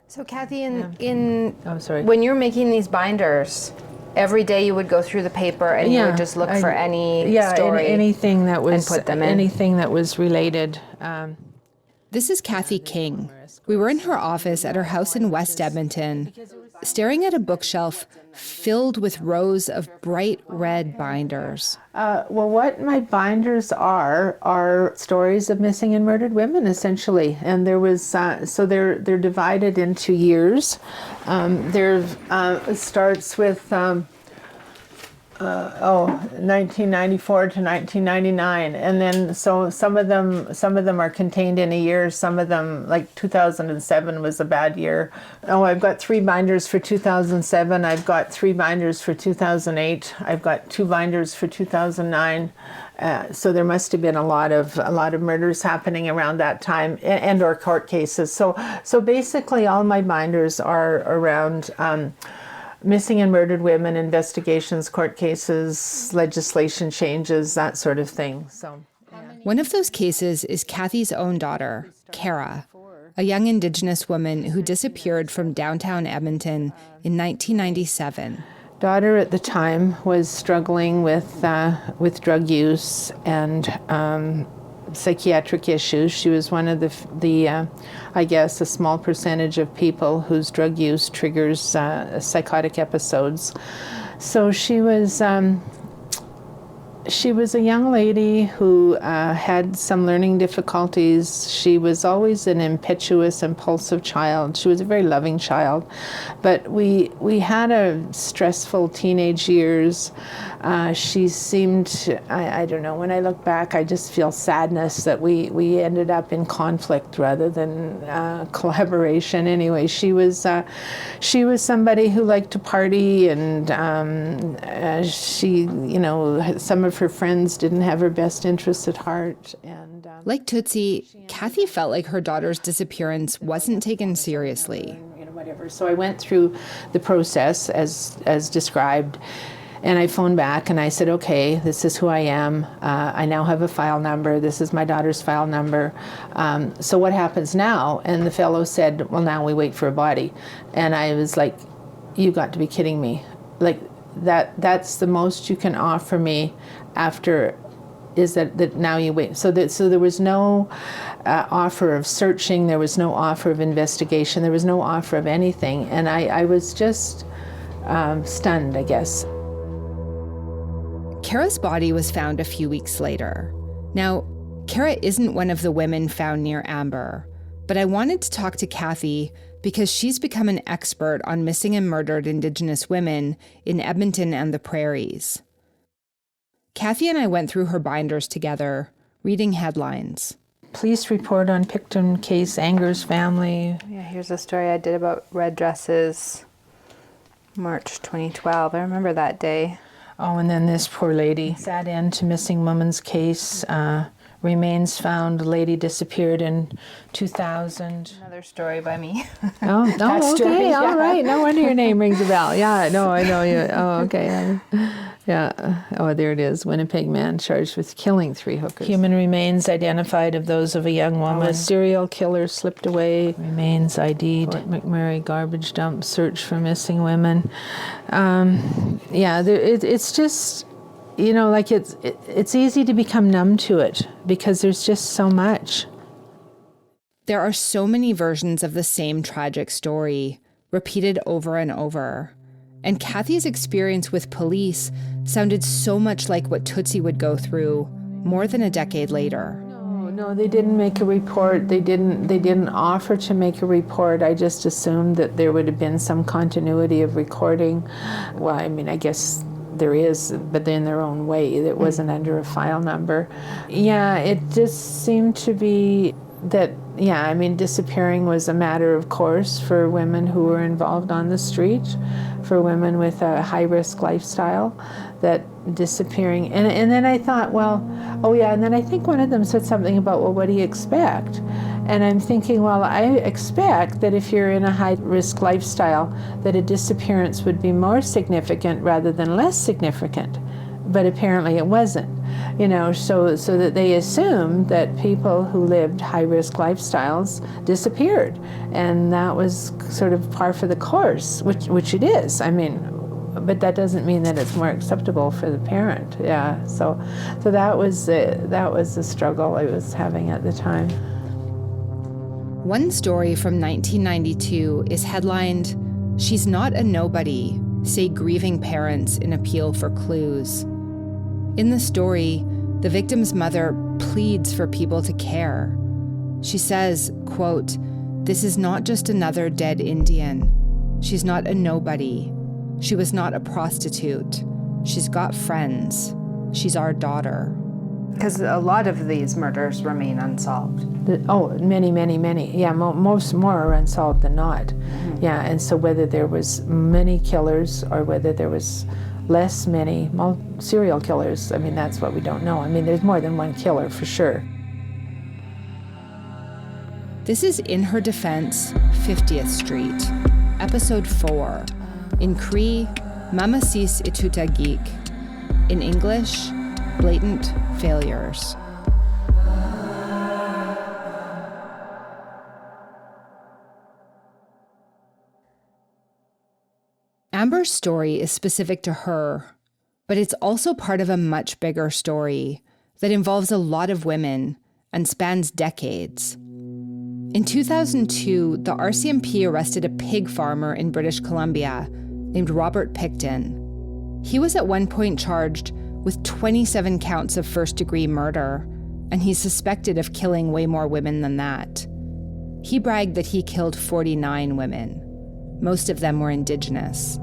So Kathy, when you're making these binders, every day you would go through the paper and you would just look for any story, anything that was, and put them in. anything that was related. This is Kathy King. We were in her office at her house in West Edmonton, staring at a bookshelf filled with rows of bright red binders. Well, what my binders are stories of missing and murdered women, essentially. And there was, so they're divided into years. It starts with 1994 to 1999, and then so some of them are contained in a year. Some of them, like 2007 was a bad year. I've got 3 binders for 2007. I've got 3 binders for 2008. I've got 2 binders for 2009. So there must have been a lot of murders happening around that time, and or court cases. So basically, all my binders are around missing and murdered women, investigations, court cases, legislation changes, that sort of thing. So, one of those cases is Kathy's own daughter, Kara, a young Indigenous woman who disappeared from downtown Edmonton in 1997. Daughter at the time was struggling with drug use and psychiatric issues. She was one of the I guess, a small percentage of people whose drug use triggers psychotic episodes. So she was a young lady who had some learning difficulties. She was always an impetuous, impulsive child. She was a very loving child, but we had a stressful teenage years. She seemed, I don't know, when I look back, I just feel sadness that we ended up in conflict rather than collaboration. Anyway, she was somebody who liked to party, and she, some of her friends didn't have her best interests at heart. And like Tootsie, Kathy felt like her daughter's disappearance wasn't taken seriously. Whatever. So I went through the process as described. And I phoned back and I said, okay, this is who I am. I now have a file number. This is my daughter's file number. So what happens now? And the fellow said, well, now we wait for a body. And I was like, you got to be kidding me. Like, that's the most you can offer me after, is that now you wait. So there was no offer of searching. There was no offer of investigation. There was no offer of anything. And I was just stunned, I guess. Kara's body was found a few weeks later. Now, Kara isn't one of the women found near Amber, but I wanted to talk to Kathy because she's become an expert on missing and murdered Indigenous women in Edmonton and the prairies. Kathy and I went through her binders together, reading headlines. Police report on Picton case angers family. Yeah, here's a story I did about red dresses, March 2012. I remember that day. Oh, and then this poor lady. Sad end to missing woman's case. Remains found. Lady disappeared in 2000. Another story by me. Oh, okay, story, yeah. All right. No wonder your name rings a bell. Yeah, no, I know you. Oh, okay. Yeah. Oh, there it is. Winnipeg man charged with killing 3 hookers. Human remains identified of those of a young woman. A serial killer slipped away. Remains ID'd. Fort McMurray garbage dump. Search for missing women. It's just, like it's easy to become numb to it because there's just so much. There are so many versions of the same tragic story, repeated over and over. And Kathy's experience with police sounded so much like what Tootsie would go through more than a decade later. No, they didn't make a report. They didn't offer to make a report. I just assumed that there would have been some continuity of recording. Well, I mean, I guess there is, but in their own way. It wasn't under a file number. Yeah, it just seemed to be that, disappearing was a matter of course for women who were involved on the street, for women with a high-risk lifestyle, that disappearing. And then I thought, and then I think one of them said something about, well, what do you expect? And I'm thinking, well, I expect that if you're in a high-risk lifestyle, that a disappearance would be more significant rather than less significant. but apparently it wasn't. So that they assumed that people who lived high-risk lifestyles disappeared, and that was sort of par for the course, which it is. But that doesn't mean that it's more acceptable for the parent. Yeah. So that was the struggle I was having at the time. One story from 1992 is headlined, "She's Not a Nobody, Say Grieving Parents in Appeal for Clues." In the story, the victim's mother pleads for people to care. She says, quote, "This is not just another dead Indian. She's not a nobody. She was not a prostitute. She's got friends. She's our daughter." Because a lot of these murders remain unsolved. Many, many, many. Yeah, most more are unsolved than not. Mm-hmm. Yeah, and so whether there was many killers or whether there was less many serial killers, that's what we don't know. There's more than one killer for sure. This is In Her Defense, 50th Street, Episode 4. In Cree, mâmâsîs ê-tôtahkik. In English, Blatant Failures. Amber's story is specific to her, but it's also part of a much bigger story that involves a lot of women and spans decades. In 2002, the RCMP arrested a pig farmer in British Columbia named Robert Pickton. He was at one point charged with 27 counts of first-degree murder, and he's suspected of killing way more women than that. He bragged that he killed 49 women. Most of them were Indigenous.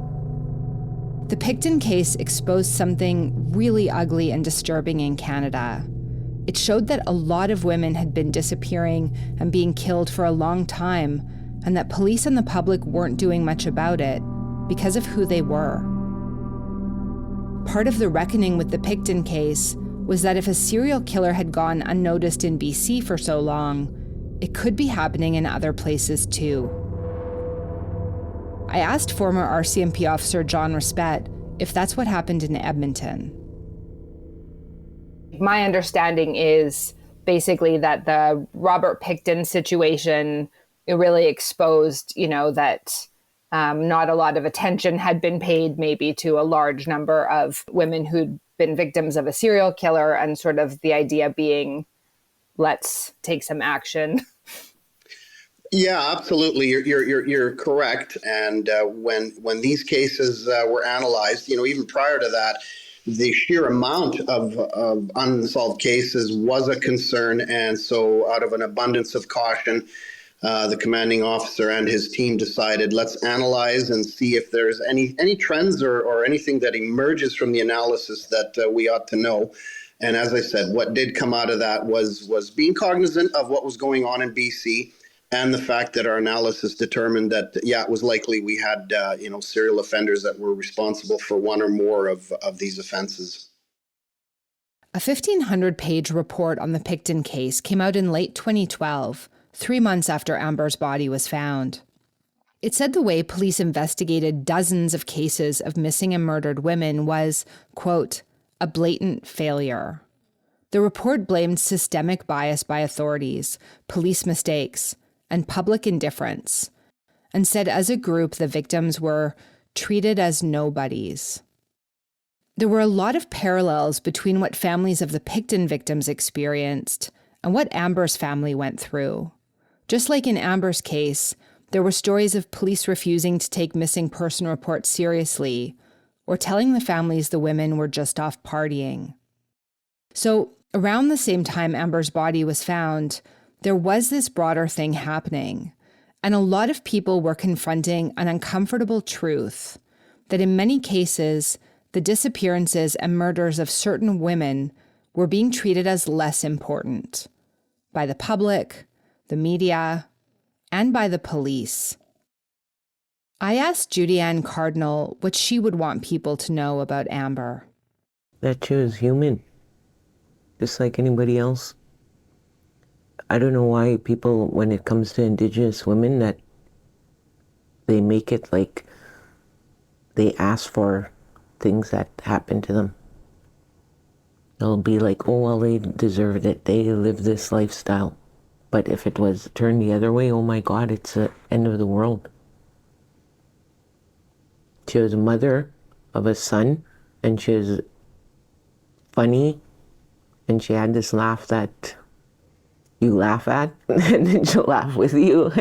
The Pickton case exposed something really ugly and disturbing in Canada. It showed that a lot of women had been disappearing and being killed for a long time, and that police and the public weren't doing much about it because of who they were. Part of the reckoning with the Pickton case was that if a serial killer had gone unnoticed in BC for so long, it could be happening in other places too. I asked former RCMP officer John Respett if that's what happened in Edmonton. My understanding is basically that the Robert Pickton situation, it really exposed, that not a lot of attention had been paid maybe to a large number of women who'd been victims of a serial killer, and sort of the idea being, let's take some action. Yeah, absolutely. You're correct. And when these cases were analyzed, even prior to that, the sheer amount of unsolved cases was a concern. And so out of an abundance of caution, the commanding officer and his team decided, let's analyze and see if there's any trends or anything that emerges from the analysis that we ought to know. And as I said, what did come out of that was being cognizant of what was going on in BC, and the fact that our analysis determined that, it was likely we had, serial offenders that were responsible for one or more of these offenses. A 1,500-page report on the Pickton case came out in late 2012, 3 months after Amber's body was found. It said the way police investigated dozens of cases of missing and murdered women was, quote, a blatant failure. The report blamed systemic bias by authorities, police mistakes, and public indifference, and said as a group the victims were treated as nobodies. There were a lot of parallels between what families of the Pickton victims experienced and what Amber's family went through. Just like in Amber's case, there were stories of police refusing to take missing person reports seriously, or telling the families the women were just off partying. So, around the same time Amber's body was found, there was this broader thing happening, and a lot of people were confronting an uncomfortable truth that in many cases, the disappearances and murders of certain women were being treated as less important by the public, the media, and by the police. I asked Judy Ann Cardinal what she would want people to know about Amber. That she was human, just like anybody else. I don't know why people, when it comes to Indigenous women, that they make it like they ask for things that happen to them. They'll be like, oh, well, they deserved it. They live this lifestyle. But if it was turned the other way, oh my God, it's the end of the world. She was a mother of a son, and she was funny, and she had this laugh that you laugh at, and then she'll laugh with you.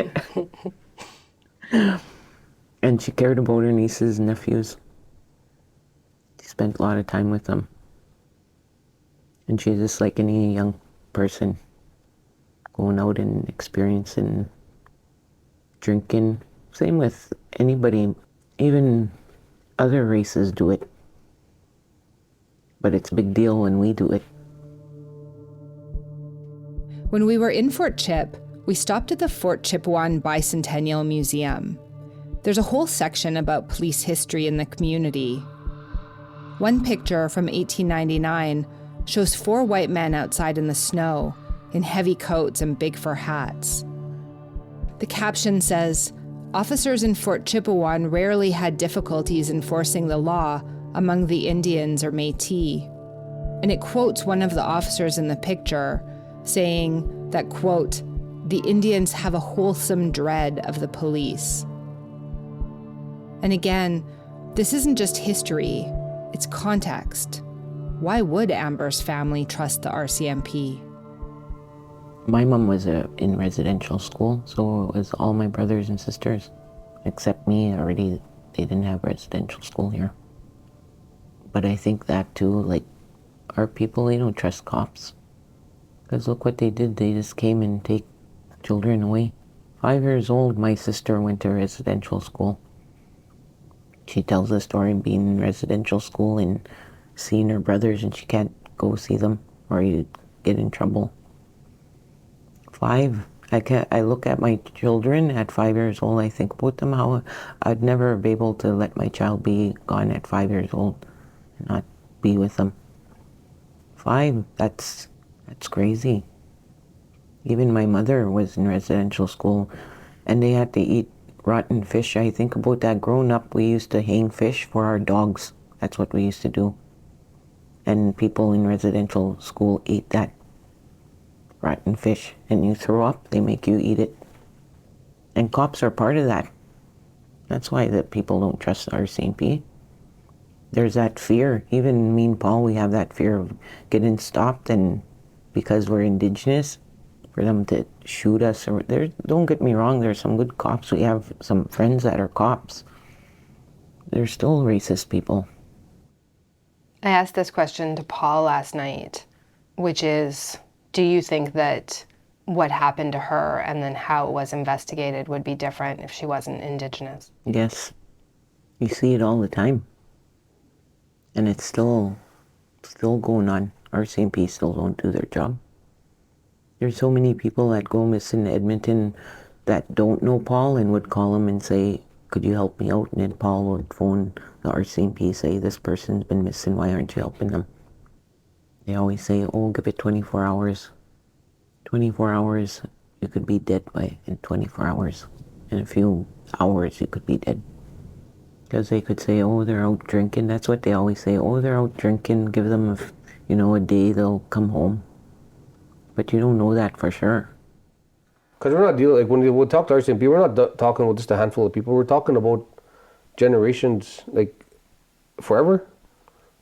And she cared about her nieces and nephews. She spent a lot of time with them. And she's just like any young person, going out and experiencing, drinking. Same with anybody, even other races do it. But it's a big deal when we do it. When we were in Fort Chip, we stopped at the Fort Chipewyan Bicentennial Museum. There's a whole section about police history in the community. One picture from 1899 shows 4 white men outside in the snow, in heavy coats and big fur hats. The caption says, "Officers in Fort Chipewyan rarely had difficulties enforcing the law among the Indians or Métis." And it quotes one of the officers in the picture, saying that, quote, "The Indians have a wholesome dread of the police." And again, this isn't just history, it's context. Why would Amber's family trust the RCMP? My mom was in residential school, so it was all my brothers and sisters, except me. Already, they didn't have residential school here. But I think that too, like, our people, they don't trust cops. Because look what they did, they just came and take children away. 5 years old, my sister went to residential school. She tells the story of being in residential school and seeing her brothers, and she can't go see them or you get in trouble. 5, I look at my children at 5 years old, I think about them, how I'd never be able to let my child be gone at 5 years old and not be with them. 5, that's crazy. Even my mother was in residential school and they had to eat rotten fish. I think about that. Growing up, we used to hang fish for our dogs. That's what we used to do. And people in residential school ate that rotten fish. And you throw up, they make you eat it. And cops are part of that. That's why that people don't trust the RCMP. There's that fear. Even me and Paul, we have that fear of getting stopped, and because we're Indigenous, for them to shoot us. Or don't get me wrong, there's some good cops. We have some friends that are cops. They're still racist people. I asked this question to Paul last night, which is, do you think that what happened to her and then how it was investigated would be different if she wasn't Indigenous? Yes. You see it all the time. And it's still going on. RCMP still don't do their job. There's so many people that go missing in Edmonton that don't know Paul and would call him and say, could you help me out? And then Paul would phone the RCMP, say, this person's been missing, why aren't you helping them? They always say, oh, give it 24 hours. 24 hours, you could be dead in 24 hours. In a few hours, you could be dead. Because they could say, oh, they're out drinking. That's what they always say. Oh, they're out drinking. Give them a day, they'll come home. But you don't know that for sure. Because we're not dealing, like when we talk to RCMP, we're not talking about just a handful of people. We're talking about generations, like forever.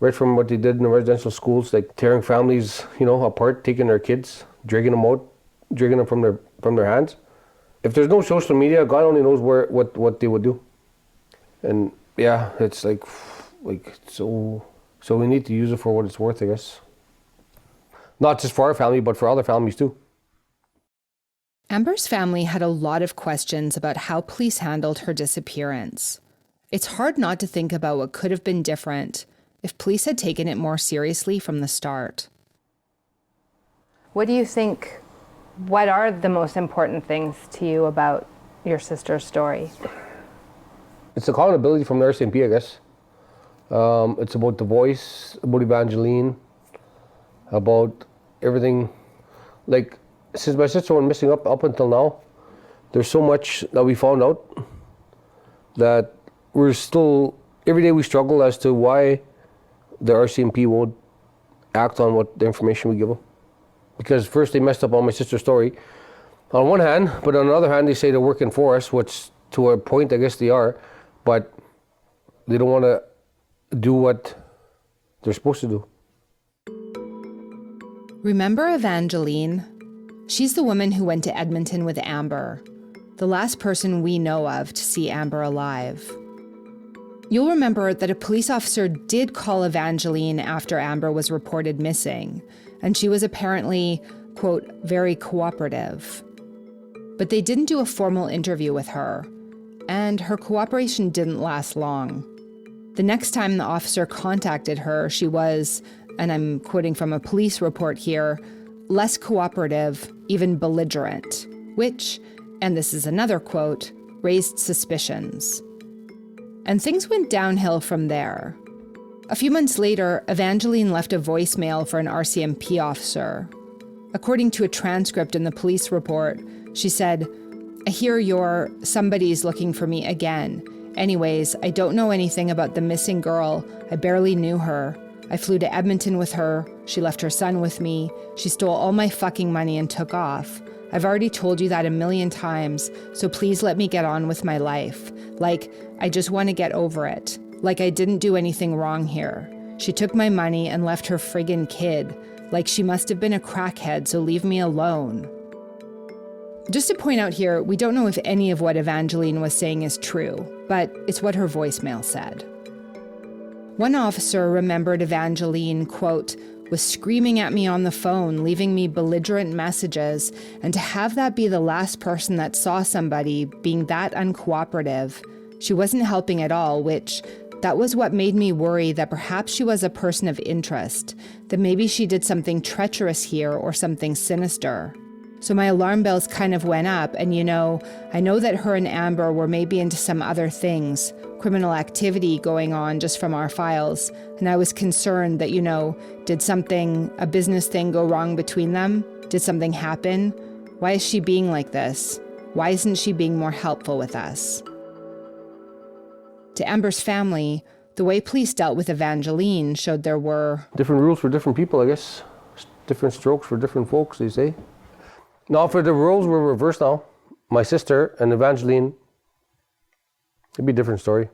Right from what they did in the residential schools, like tearing families, apart, taking their kids, dragging them out, dragging them from their hands. If there's no social media, God only knows what they would do. And yeah, it's like so we need to use it for what it's worth, I guess. Not just for our family, but for other families too. Amber's family had a lot of questions about how police handled her disappearance. It's hard not to think about what could have been different if police had taken it more seriously from the start. What do you think, what are the most important things to you about your sister's story? It's accountability from the RCMP, I guess. It's about the voice, about Evangeline, about everything. Like, since my sister went missing up until now, there's so much that we found out that we're still, every day we struggle as to why the RCMP won't act on what the information we give them. Because first they messed up on my sister's story on one hand, but on the other hand they say they're working for us, which to a point I guess they are, but they don't want to do what they're supposed to do. Remember Evangeline? She's the woman who went to Edmonton with Amber, the last person we know of to see Amber alive. You'll remember that a police officer did call Evangeline after Amber was reported missing, and she was apparently, quote, very cooperative. But they didn't do a formal interview with her, and her cooperation didn't last long. The next time the officer contacted her, she was, and I'm quoting from a police report here, less cooperative, even belligerent, which, and this is another quote, raised suspicions. And things went downhill from there. A few months later, Evangeline left a voicemail for an RCMP officer. According to a transcript in the police report, she said, "I hear somebody's looking for me again. Anyways, I don't know anything about the missing girl. I barely knew her. I flew to Edmonton with her. She left her son with me. She stole all my fucking money and took off. I've already told you that a million times, so please let me get on with my life. Like, I just want to get over it. Like I didn't do anything wrong here. She took my money and left her friggin' kid. Like she must have been a crackhead, so leave me alone." Just to point out here, we don't know if any of what Evangeline was saying is true, but it's what her voicemail said. One officer remembered Evangeline, quote, was screaming at me on the phone, leaving me belligerent messages, and to have that be the last person that saw somebody being that uncooperative, she wasn't helping at all, that was what made me worry that perhaps she was a person of interest, that maybe she did something treacherous here or something sinister. So my alarm bells kind of went up, and I know that her and Amber were maybe into some other things, criminal activity going on just from our files, and I was concerned that, did a business thing go wrong between them? Did something happen? Why is she being like this? Why isn't she being more helpful with us? To Amber's family, the way police dealt with Evangeline showed there were different rules for different people, I guess. Different strokes for different folks, they say. Now, for the roles were reversed now, my sister and Evangeline, it'd be a different story.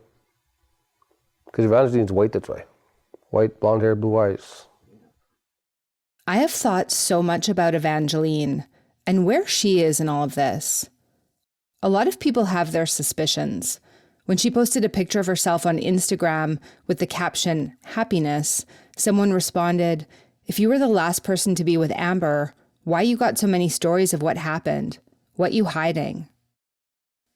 Because Evangeline's white, that's why. White, blonde hair, blue eyes. I have thought so much about Evangeline and where she is in all of this. A lot of people have their suspicions. When she posted a picture of herself on Instagram with the caption, "Happiness," someone responded, "If you were the last person to be with Amber, why you got so many stories of what happened? What you hiding?"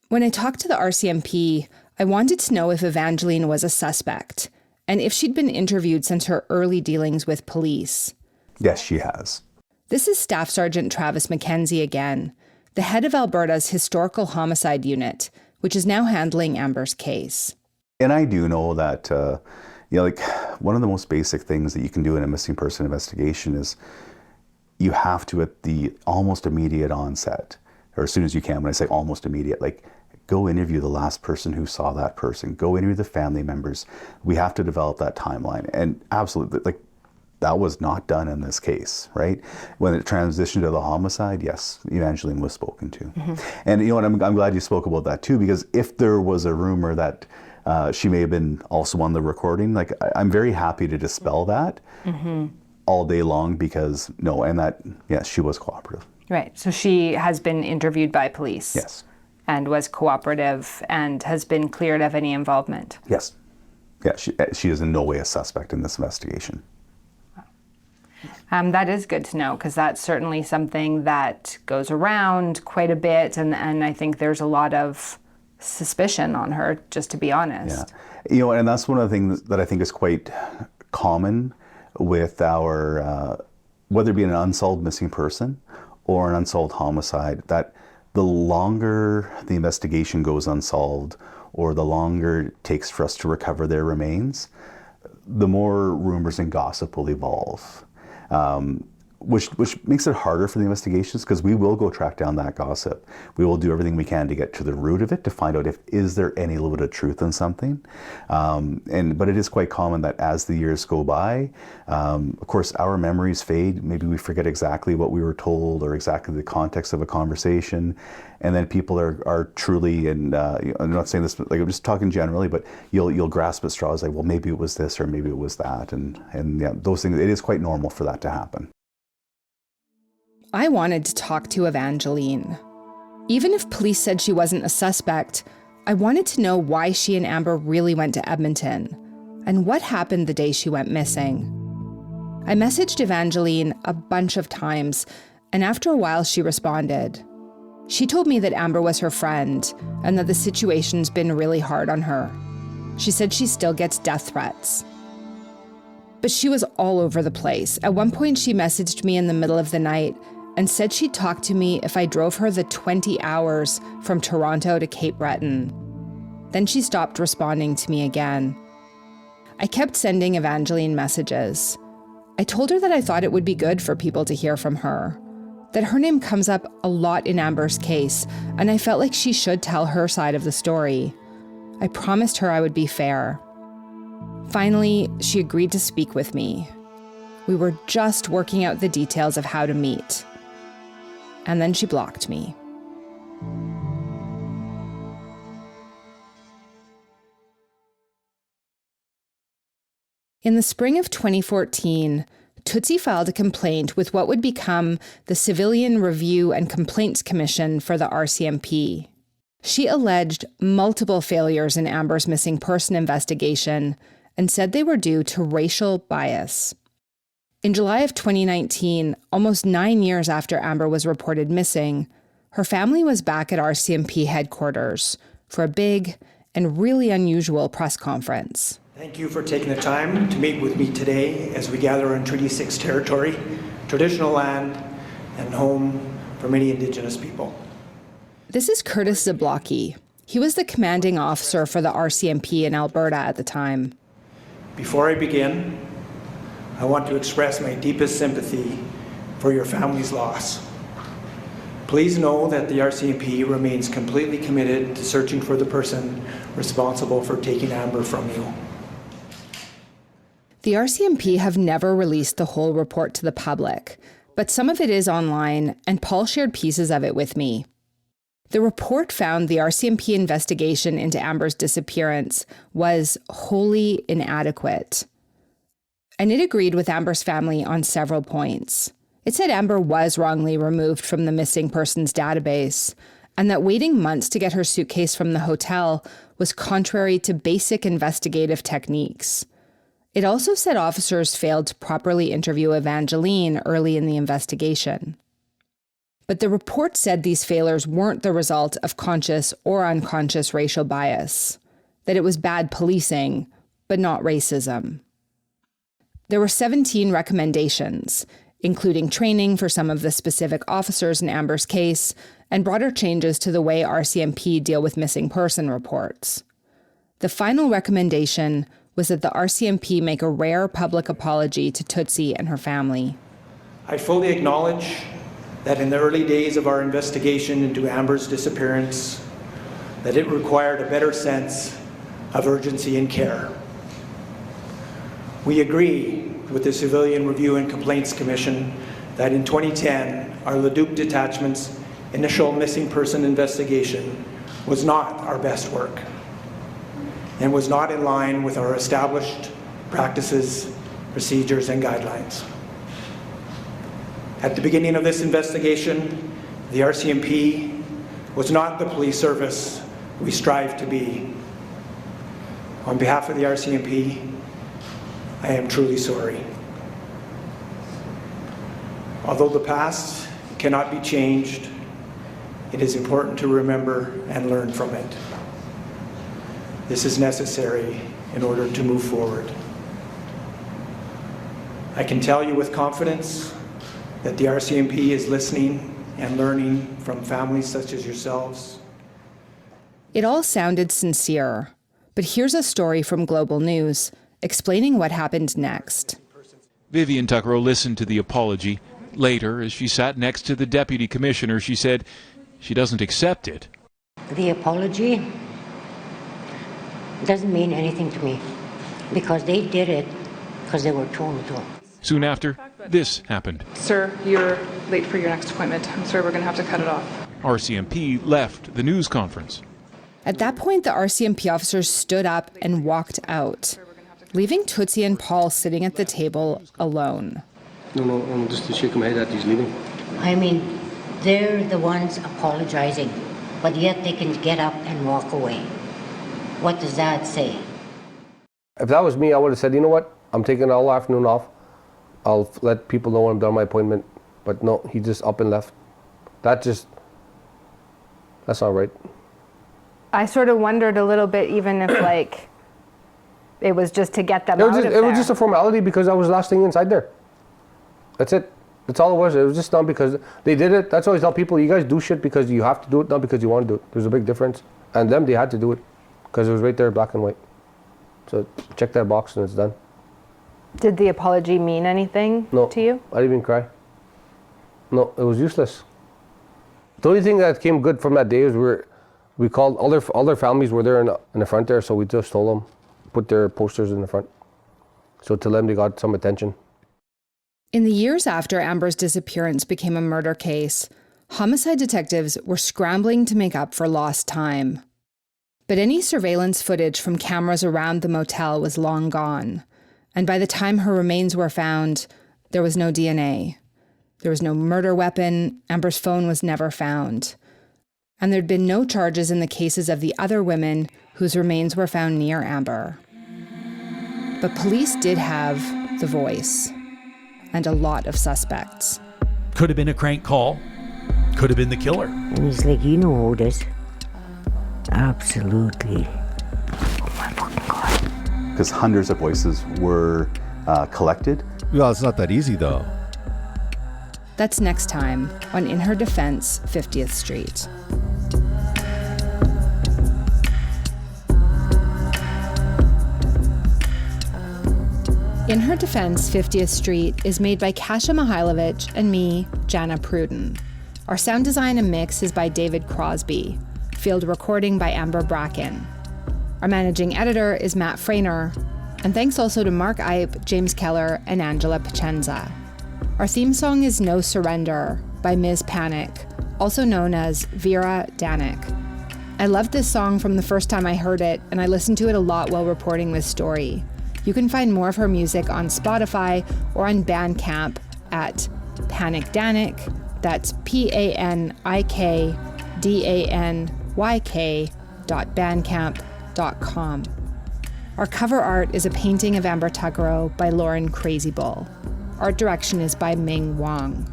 When I talked to the RCMP, I wanted to know if Evangeline was a suspect, and if she'd been interviewed since her early dealings with police. Yes, she has. This is Staff Sergeant Travis McKenzie again, the head of Alberta's Historical Homicide Unit, which is now handling Amber's case. And I do know that, one of the most basic things that you can do in a missing person investigation is you have to, at the almost immediate onset, or as soon as you can, when I say almost immediate, go interview the last person who saw that person, go interview the family members. We have to develop that timeline. And absolutely, that was not done in this case, right? When it transitioned to the homicide, yes, Evangeline was spoken to. Mm-hmm. And I'm glad you spoke about that too, because if there was a rumor that she may have been also on the recording, I'm very happy to dispel that. Mm-hmm. All day long, because yes, she was cooperative. Right. So she has been interviewed by police. Yes. And was cooperative and has been cleared of any involvement. Yes. Yeah, she is in no way a suspect in this investigation. That is good to know, because that's certainly something that goes around quite a bit, and I think there's a lot of suspicion on her, just to be honest. Yeah. And that's one of the things that I think is quite common with our, whether it be an unsolved missing person or an unsolved homicide, that the longer the investigation goes unsolved or the longer it takes for us to recover their remains, the more rumors and gossip will evolve. which makes it harder for the investigations, because we will go track down that gossip. We will do everything we can to get to the root of it, to find out is there any little bit of truth in something. But it is quite common that as the years go by, of course, our memories fade. Maybe we forget exactly what we were told or exactly the context of a conversation. And then people are truly, and I'm not saying this, like I'm just talking generally, but you'll grasp at straws like, well, maybe it was this or maybe it was that. And yeah, those things, it is quite normal for that to happen. I wanted to talk to Evangeline. Even if police said she wasn't a suspect, I wanted to know why she and Amber really went to Edmonton and what happened the day she went missing. I messaged Evangeline a bunch of times, and after a while she responded. She told me that Amber was her friend and that the situation's been really hard on her. She said she still gets death threats. But she was all over the place. At one point, she messaged me in the middle of the night and said she'd talk to me if I drove her the 20 hours from Toronto to Cape Breton. Then she stopped responding to me again. I kept sending Evangeline messages. I told her that I thought it would be good for people to hear from her, that her name comes up a lot in Amber's case, and I felt like she should tell her side of the story. I promised her I would be fair. Finally, she agreed to speak with me. We were just working out the details of how to meet. And then she blocked me. In the spring of 2014, Tootsie filed a complaint with what would become the Civilian Review and Complaints Commission for the RCMP. She alleged multiple failures in Amber's missing person investigation and said they were due to racial bias. In July of 2019, almost 9 years after Amber was reported missing, her family was back at RCMP headquarters for a big and really unusual press conference. Thank you for taking the time to meet with me today as we gather on Treaty 6 territory, traditional land and home for many Indigenous people. This is Curtis Zablocki. He was the commanding officer for the RCMP in Alberta at the time. Before I begin, I want to express my deepest sympathy for your family's loss. Please know that the RCMP remains completely committed to searching for the person responsible for taking Amber from you. The RCMP have never released the whole report to the public, but some of it is online, and Paul shared pieces of it with me. The report found the RCMP investigation into Amber's disappearance was wholly inadequate. And it agreed with Amber's family on several points. It said Amber was wrongly removed from the missing persons database, and that waiting months to get her suitcase from the hotel was contrary to basic investigative techniques. It also said officers failed to properly interview Evangeline early in the investigation. But the report said these failures weren't the result of conscious or unconscious racial bias, that it was bad policing, but not racism. There were 17 recommendations, including training for some of the specific officers in Amber's case and broader changes to the way RCMP deal with missing person reports. The final recommendation was that the RCMP make a rare public apology to Tootsie and her family. I fully acknowledge that in the early days of our investigation into Amber's disappearance, that it required a better sense of urgency and care. We agree with the Civilian Review and Complaints Commission that in 2010, our Leduc Detachment's initial missing person investigation was not our best work and was not in line with our established practices, procedures, and guidelines. At the beginning of this investigation, the RCMP was not the police service we strive to be. On behalf of the RCMP, I am truly sorry. Although the past cannot be changed, it is important to remember and learn from it. This is necessary in order to move forward. I can tell you with confidence that the RCMP is listening and learning from families such as yourselves. It all sounded sincere, but here's a story from Global News explaining what happened next. Vivian Tuckrow listened to the apology Later, as she sat next to the deputy commissioner, she said she doesn't accept it. The apology doesn't mean anything to me because they did it because they were told to. Soon after, this happened. Sir, you're late for your next appointment. I'm sorry, we're going to have to cut it off. RCMP left the news conference. At that point, the RCMP officers stood up and walked out, leaving Tootsie and Paul sitting at the table alone. No, I'm just to shake my head that he's leaving. I mean, they're the ones apologizing, but yet they can get up and walk away. What does that say? If that was me, I would have said, you know what? I'm taking all afternoon off. I'll let people know when I'm done my appointment. But no, he just up and left. That's not right. I sort of wondered a little bit, even if like it was just to get them out of there. It was just a formality because I was the last thing inside there. That's it. That's all it was. It was just not because they did it. That's why I tell people, you guys do shit because you have to do it, not because you want to do it. There's a big difference. And them, they had to do it because it was right there, black and white. So check that box and it's done. Did the apology mean anything to you? I didn't even cry. No, it was useless. The only thing that came good from that day is we called all their families were there in the front there, so we just told them, put their posters in the front. So to them, they got some attention. In the years after Amber's disappearance became a murder case, homicide detectives were scrambling to make up for lost time. But any surveillance footage from cameras around the motel was long gone. And by the time her remains were found, there was no DNA. There was no murder weapon. Amber's phone was never found. And there'd been no charges in the cases of the other women whose remains were found near Amber. But police did have the voice and a lot of suspects. Could have been a crank call. Could have been the killer. And he's like, you know who this? Absolutely. Oh my fucking God. Because hundreds of voices were collected. Well, it's not that easy, though. That's next time on In Her Defense, 50th Street. In Her Defense, 50th Street is made by Kasia Mihailovich and me, Jana Pruden. Our sound design and mix is by David Crosby. Field recording by Amber Bracken. Our managing editor is Matt Frainer. And thanks also to Mark Ipe, James Keller, and Angela Pacenza. Our theme song is No Surrender by Ms.PAN, also known as Vera Danik. I loved this song from the first time I heard it, and I listened to it a lot while reporting this story. You can find more of her music on Spotify or on Bandcamp at Panic Danik. That's PANIKDANYK.bandcamp.com. Our cover art is a painting of Amber Tuckero by Lauren Crazybull. Art direction is by Ming Wong.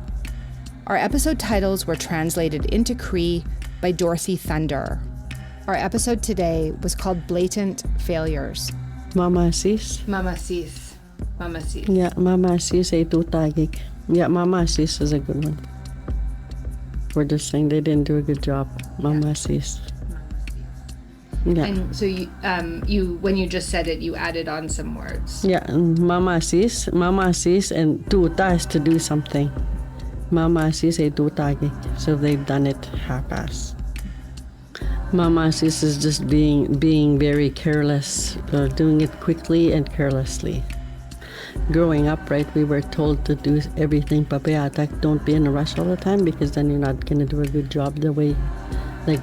Our episode titles were translated into Cree by Dorothy Thunder. Our episode today was called Blatant Failures. Mâmâsîs. Mâmâsîs. Mâmâsîs. Yeah, mâmâsîs, ê-tôtahkik. Yeah, mâmâsîs is a good one. We're just saying they didn't do a good job. Mâmâsîs. Yeah. And so you when you just said it, you added on some words. Yeah, mâmâsîs, and tuta is to do something. Mâmâsîs, ê-tôtahkik. So they've done it half-ass. Mâmâsîs is just being very careless, doing it quickly and carelessly. Growing up, right, we were told to do everything papayatak. Don't be in a rush all the time because then you're not going to do a good job the way, like,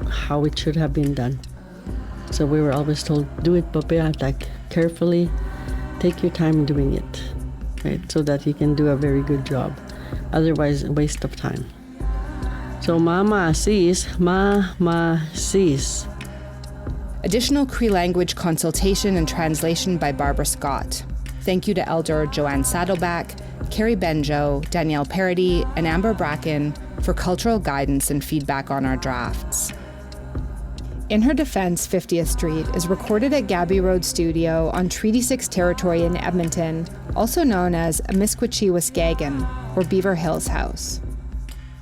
how it should have been done. So we were always told, do it papayatak, carefully, take your time doing it, right, so that you can do a very good job. Otherwise, a waste of time. So mâmâsîs. Additional Cree language consultation and translation by Barbara Scott. Thank you to Elder Joanne Saddleback, Carrie Benjo, Danielle Parody, and Amber Bracken for cultural guidance and feedback on our drafts. In Her Defense, 50th Street is recorded at Gabby Road Studio on Treaty 6 territory in Edmonton, also known as Amisquachiwaskagan, or Beaver Hills House.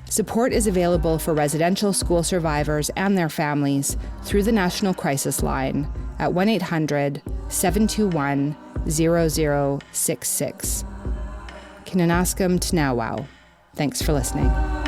Support is available for residential school survivors and their families through the National Crisis Line at 1-800-721-0066. Kinanaskam Tnawow. Thanks for listening.